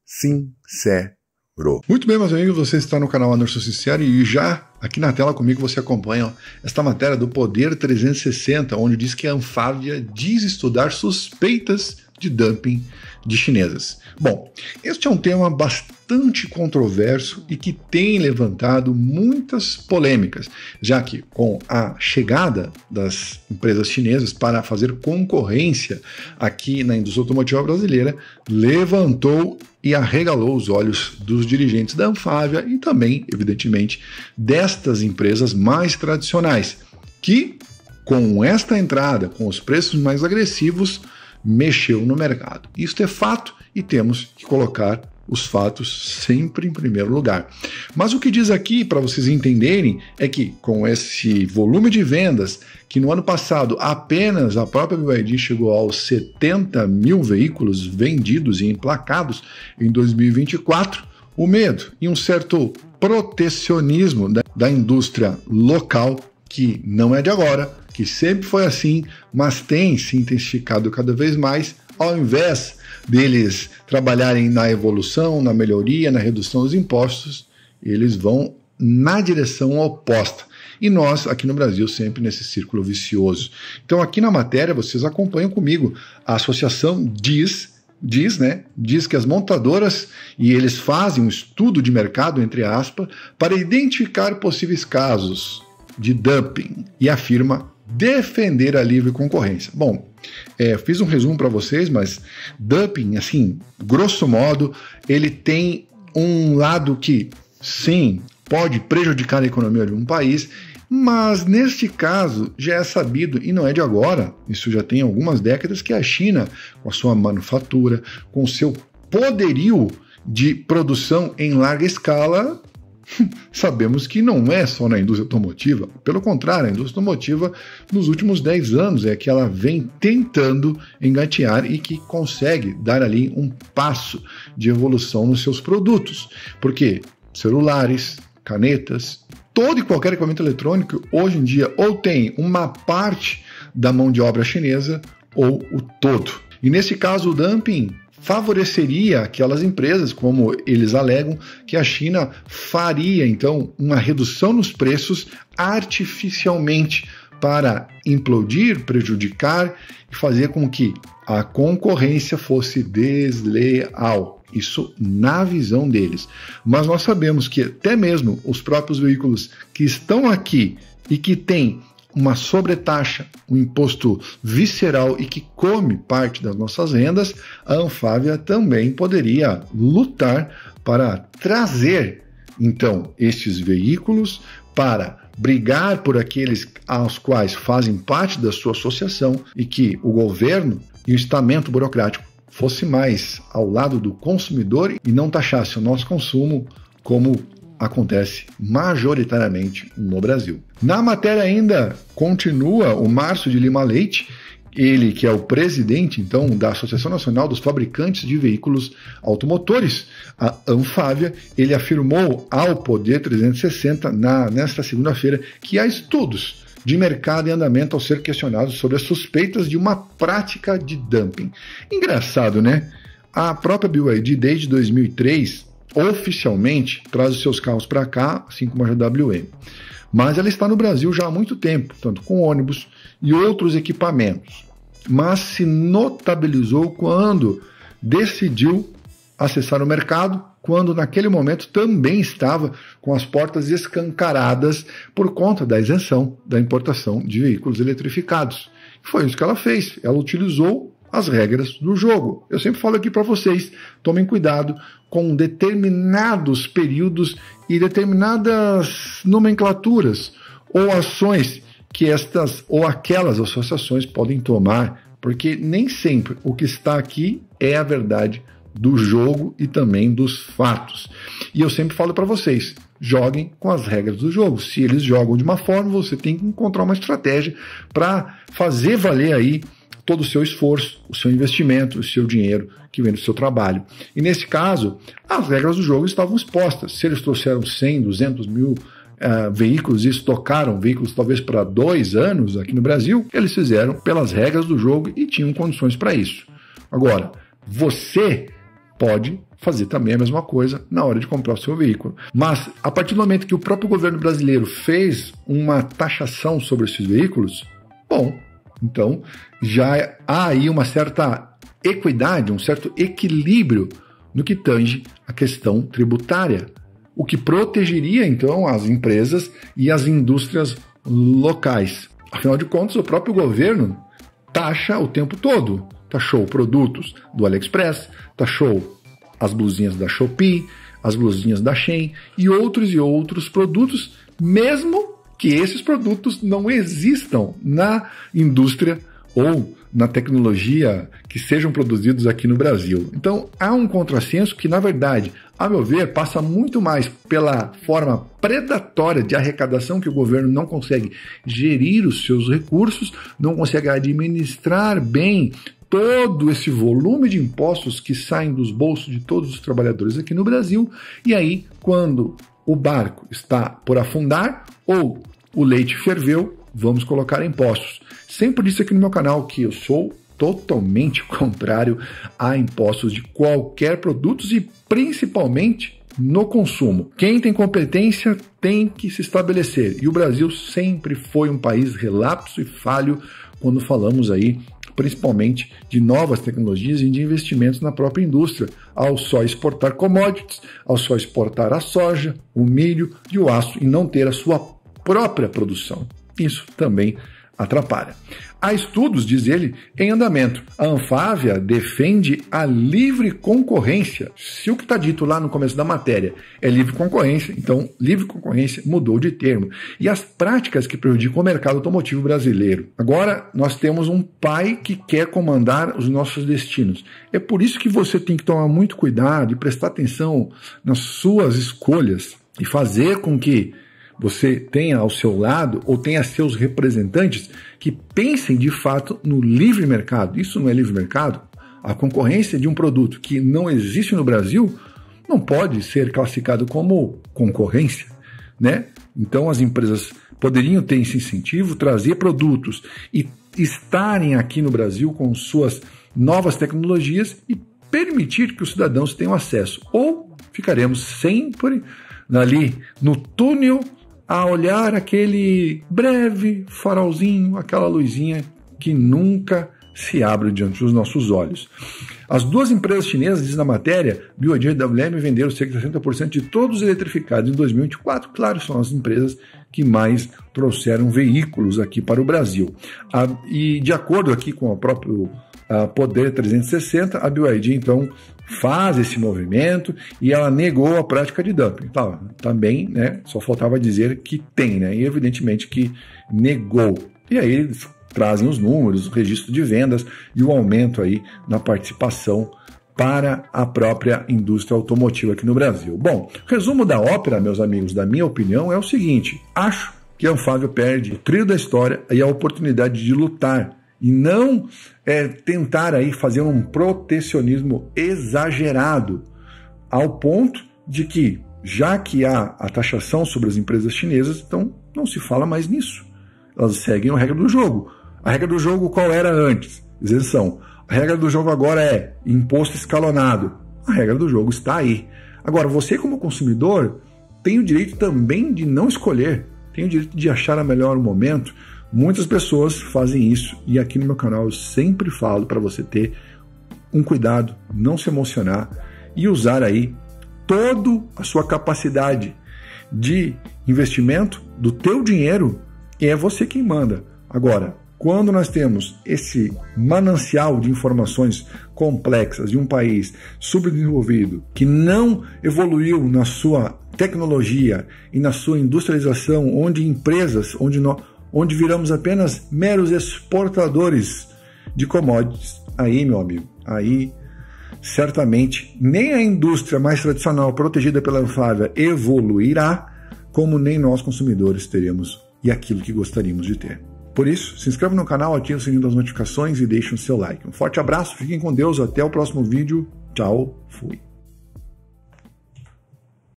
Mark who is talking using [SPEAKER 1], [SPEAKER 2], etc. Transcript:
[SPEAKER 1] sincero. Muito bem, meus amigos, você está no canal Anderson Sincero e já aqui na tela comigo você acompanha esta matéria do Poder 360, onde diz que a Anfávia diz estudar suspeitas de dumping de chinesas. Bom, este é um tema bastante controverso e que tem levantado muitas polêmicas, já que com a chegada das empresas chinesas para fazer concorrência aqui na indústria automotiva brasileira, levantou e arregalou os olhos dos dirigentes da Anfávia e também, evidentemente, destas empresas mais tradicionais, que com esta entrada, com os preços mais agressivos, mexeu no mercado. Isto é fato e temos que colocar os fatos sempre em primeiro lugar. Mas o que diz aqui, para vocês entenderem, é que com esse volume de vendas, que no ano passado apenas a própria BYD chegou aos 70 mil veículos vendidos e emplacados em 2024, o medo e um certo protecionismo da indústria local, que não é de agora, que sempre foi assim, mas tem se intensificado cada vez mais, ao invés deles trabalharem na evolução, na melhoria, na redução dos impostos, eles vão na direção oposta. E nós, aqui no Brasil, sempre nesse círculo vicioso. Então, aqui na matéria, vocês acompanham comigo. A associação diz que as montadoras, e eles fazem um estudo de mercado, entre aspas, para identificar possíveis casos de dumping, e afirma defender a livre concorrência. Bom, fiz um resumo para vocês, mas dumping, assim, grosso modo, ele tem um lado que, sim, pode prejudicar a economia de um país, mas neste caso já é sabido, e não é de agora, isso já tem algumas décadas, que a China, com a sua manufatura, com o seu poderio de produção em larga escala, sabemos que não é só na indústria automotiva, pelo contrário, a indústria automotiva nos últimos 10 anos é que ela vem tentando engatear e que consegue dar ali um passo de evolução nos seus produtos, porque celulares, canetas, todo e qualquer equipamento eletrônico hoje em dia ou tem uma parte da mão de obra chinesa ou o todo. E nesse caso o dumping favoreceria aquelas empresas, como eles alegam, que a China faria, então, uma redução nos preços artificialmente para implodir, prejudicar e fazer com que a concorrência fosse desleal. Isso na visão deles. Mas nós sabemos que até mesmo os próprios veículos que estão aqui e que têm uma sobretaxa, um imposto visceral e que come parte das nossas rendas, a Anfávia também poderia lutar para trazer, então, estes veículos para brigar por aqueles aos quais fazem parte da sua associação e que o governo e o estamento burocrático fosse mais ao lado do consumidor e não taxasse o nosso consumo como acontece majoritariamente no Brasil. Na matéria ainda continua o Márcio de Lima Leite, ele que é o presidente então da Associação Nacional dos Fabricantes de Veículos Automotores, a Anfávia. Ele afirmou ao Poder 360 nesta segunda-feira que há estudos de mercado em andamento ao ser questionados sobre as suspeitas de uma prática de dumping. Engraçado, né? A própria BYD desde 2003 oficialmente traz os seus carros para cá, assim como a GWM. Mas ela está no Brasil já há muito tempo, tanto com ônibus e outros equipamentos. Mas se notabilizou quando decidiu acessar o mercado, quando naquele momento também estava com as portas escancaradas por conta da isenção da importação de veículos eletrificados. Foi isso que ela fez. Ela utilizou as regras do jogo. Eu sempre falo aqui para vocês, tomem cuidado com determinados períodos e determinadas nomenclaturas ou ações que estas ou aquelas associações podem tomar, porque nem sempre o que está aqui é a verdade do jogo e também dos fatos. E eu sempre falo para vocês, joguem com as regras do jogo. Se eles jogam de uma forma, você tem que encontrar uma estratégia para fazer valer aí todo o seu esforço, o seu investimento, o seu dinheiro que vem do seu trabalho. E nesse caso, as regras do jogo estavam expostas. Se eles trouxeram 100, 200 mil veículos e estocaram veículos talvez para 2 anos aqui no Brasil, eles fizeram pelas regras do jogo e tinham condições para isso. Agora, você pode fazer também a mesma coisa na hora de comprar o seu veículo. Mas, a partir do momento que o próprio governo brasileiro fez uma taxação sobre esses veículos, bom, então já há aí uma certa equidade, um certo equilíbrio no que tange a questão tributária, o que protegeria, então, as empresas e as indústrias locais. Afinal de contas, o próprio governo taxa o tempo todo. Taxou produtos do AliExpress, taxou as blusinhas da Shopee, as blusinhas da Shein e outros produtos, mesmo que esses produtos não existam na indústria ou na tecnologia que sejam produzidos aqui no Brasil. Então, há um contrassenso que, na verdade, a meu ver, passa muito mais pela forma predatória de arrecadação, que o governo não consegue gerir os seus recursos, não consegue administrar bem todo esse volume de impostos que saem dos bolsos de todos os trabalhadores aqui no Brasil, e aí, quando o barco está por afundar ou o leite ferveu, vamos colocar impostos. Sempre disse aqui no meu canal que eu sou totalmente contrário a impostos de qualquer produto e principalmente no consumo. Quem tem competência tem que se estabelecer. E o Brasil sempre foi um país relapso e falho quando falamos aí principalmente de novas tecnologias e de investimentos na própria indústria, ao só exportar commodities, ao só exportar a soja, o milho e o aço e não ter a sua própria produção. Isso também atrapalha. Há estudos, diz ele, em andamento. A Anfávia defende a livre concorrência. Se o que está dito lá no começo da matéria é livre concorrência, então livre concorrência mudou de termo. E as práticas que prejudicam o mercado automotivo brasileiro. Agora nós temos um pai que quer comandar os nossos destinos. É por isso que você tem que tomar muito cuidado e prestar atenção nas suas escolhas e fazer com que você tenha ao seu lado ou tenha seus representantes que pensem de fato no livre mercado. Isso não é livre mercado? A concorrência de um produto que não existe no Brasil não pode ser classificado como concorrência, né? Então as empresas poderiam ter esse incentivo, trazer produtos e estarem aqui no Brasil com suas novas tecnologias e permitir que os cidadãos tenham acesso. Ou ficaremos sempre ali no túnel a olhar aquele breve farolzinho, aquela luzinha que nunca se abre diante dos nossos olhos. As duas empresas chinesas, diz na matéria, BYD e WM, venderam cerca de 60% de todos os eletrificados em 2024. Claro, são as empresas que mais trouxeram veículos aqui para o Brasil. E de acordo aqui com o próprio Poder 360, a BYD, então, faz esse movimento e ela negou a prática de dumping. Tá, também, né, só faltava dizer que tem, né, e evidentemente que negou. E aí eles trazem os números, o registro de vendas e o aumento aí na participação para a própria indústria automotiva aqui no Brasil. Bom, resumo da ópera, meus amigos, da minha opinião, é o seguinte: acho que a Anfávia perde o trilho da história e a oportunidade de lutar e não tentar aí fazer um protecionismo exagerado ao ponto de que, já que há a taxação sobre as empresas chinesas, então não se fala mais nisso. Elas seguem a regra do jogo. A regra do jogo qual era antes? Isenção. A regra do jogo agora é imposto escalonado. A regra do jogo está aí. Agora, você como consumidor tem o direito também de não escolher, tem o direito de achar o melhor momento. Muitas pessoas fazem isso e aqui no meu canal eu sempre falo para você ter um cuidado, não se emocionar e usar aí toda a sua capacidade de investimento do teu dinheiro, e é você quem manda. Agora, quando nós temos esse manancial de informações complexas de um país subdesenvolvido que não evoluiu na sua tecnologia e na sua industrialização, onde empresas, onde viramos apenas meros exportadores de commodities, aí, meu amigo, aí certamente nem a indústria mais tradicional protegida pela Anfávia evoluirá, como nem nós consumidores teremos e aquilo que gostaríamos de ter. Por isso, se inscreva no canal, ative o sininho das notificações e deixe o seu like. Um forte abraço, fiquem com Deus, até o próximo vídeo. Tchau, fui.